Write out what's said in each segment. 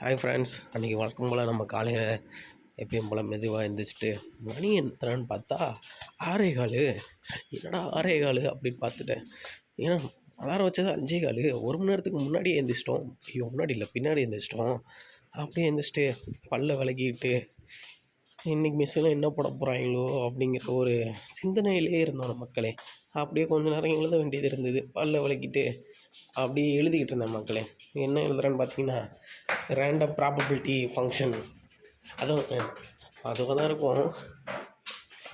Hi friends, அன்றைக்கி வழக்கம் போல் நம்ம காலையில் எப்பயும் போல் மெதுவாக எழுந்திரிச்சிட்டு மணி எத்தனைன்னு பார்த்தா 6:15. என்னடா 6:15 அப்படின்னு பார்த்துட்டேன். ஏன்னா அலாரம் வச்சது 5:15. 1 மணி நேரத்துக்கு முன்னாடியே எழுந்திரிச்சிட்டோம். ஐயோ, முன்னாடி இல்லை, பின்னாடி எழுந்திரிச்சிட்டோம். அப்படியே எழுந்திரிச்சிட்டு பல்லை விளக்கிட்டு இன்றைக்கி மிஸ்ஸெல்லாம் என்ன போட போகிறாங்களோ அப்படிங்கிற ஒரு சிந்தனையிலே இருந்தோம் மக்களே. அப்படியே கொஞ்சம் நேரம் எழுத வேண்டியது இருந்தது. பல்லை விளக்கிட்டு அப்படியே எழுதிக்கிட்டு இருந்தேன் மக்களே. என்ன எழுதுறேன்னு பார்த்தீங்கன்னா, ரேண்டம் ப்ராபபிலிட்டி ஃபங்க்ஷன் அதுவாக தான் இருக்கும்.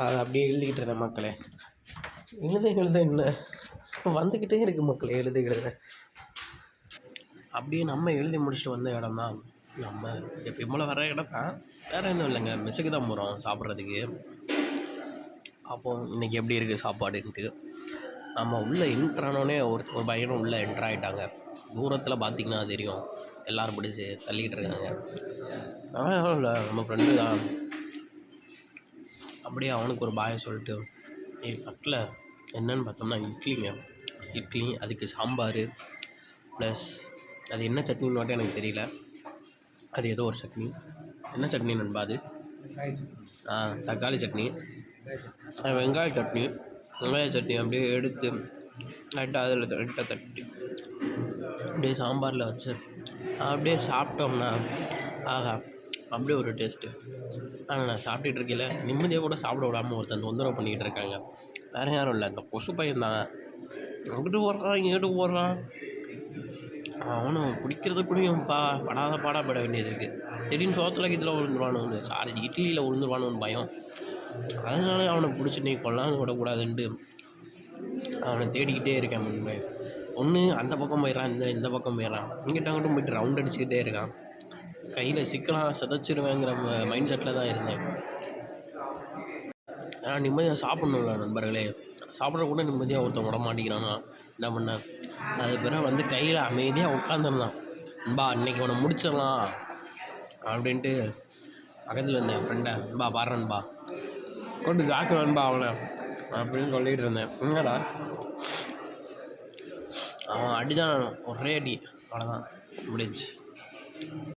அதை அப்படியே எழுதிக்கிட்டு இருந்தேன் மக்களே. எழுத என்ன வந்துக்கிட்டே இருக்குது மக்களே. எழுத அப்படியே நம்ம எழுதி முடிச்சுட்டு வந்த இடம் தான் நம்ம எப்பயும் போல் வர இடம் தான். வேறு எதுவும் இல்லைங்க, மெஸ்ஸுக்கு தான் போகிறோம் சாப்பிட்றதுக்கு. அப்போது இன்றைக்கி எப்படி இருக்குது சாப்பாடுன்ட்டு நம்ம உள்ளே என்ட்ரானோடனே ஒரு பையனும் உள்ளே என்ட்ரு ஆகிட்டாங்க. தூரத்தில் பார்த்திங்கன்னா தெரியும், எல்லோரும் பிடிச்சி தள்ளிக்கிட்டு இருக்காங்க. அதனால் இல்லை, நம்ம ஃப்ரெண்டு தான். அப்படியே அவனுக்கு ஒரு பாயை சொல்லிட்டு தட்டில் என்னென்னு பார்த்தோம்னா இட்லி, அதுக்கு சாம்பார் ப்ளஸ் அது என்ன சட்னின்னு மட்டும் எனக்கு தெரியல. அது ஏதோ ஒரு சட்னி. என்ன சட்னி நண்பா அது? தக்காளி சட்னி, வெங்காய சட்னி அப்படியே எடுத்து லைட்டாக அதில் லைட்டாக தட்டி அப்படியே சாம்பாரில் வச்சு அப்படியே சாப்பிட்டோம்னா ஆகா, அப்படியே ஒரு டேஸ்ட்டு. ஆனால் நான் சாப்பிட்டுட்டு இருக்கல, நிம்மதியாக கூட சாப்பிட விடாமல் ஒருத்தன் தொந்தரவு பண்ணிக்கிட்டு இருக்காங்க. வேறு யாரும் இல்லை, இந்த கொசு பையன் தான். அங்கிட்டு போடுறான், இங்கிட்டு போடுறான். அவனும் பிடிக்கிறதுக்குள்ளேயும் பாடாப்பட வேண்டியது இருக்குது. திடீர்னு சோத்தில் இதில் விழுந்துருவானு, இட்லியில் விழுந்துருவானு பயம். அதனால அவனை பிடிச்சி நீ கொல்லான்னு விடக்கூடாதுன்ட்டு அவனை தேடிக்கிட்டே இருக்கேன். முன்பே ஒன்று அந்த பக்கம் போயிடறான், இந்த பக்கம் போயிடறான், அங்கிட்டும் போய்ட்டு ரவுண்ட் அடிச்சுக்கிட்டே இருக்கான். கையில் சிக்கலாம் சிதைச்சிடுவேங்கிற மைண்ட் செட்டில் தான் இருந்தேன். ஆனால் நிம்மதியாக சாப்பிட்ணும்ல நண்பர்களே. சாப்பிட்ற கூட நிம்மதியாக ஒருத்தன் விட மாட்டேங்கிறானா, என்ன பண்ணேன்? அது பிறகு கையில் அமைதியாக உட்காந்துருந்தான். நண்பா இன்றைக்கி அவனை முடிச்சிடலாம் அப்படின்ட்டு பக்கத்தில் இருந்தேன் என் ஃப்ரெண்டை. நண்பா பாடுறேன்பா, கொண்டு காக்கு வேணும்பா அவனை அப்படின்னு சொல்லிகிட்டு இருந்தேன். என்னடா அவன் அடிதான், ஒரே அடி, அவ்வளோதான் முடிஞ்சு.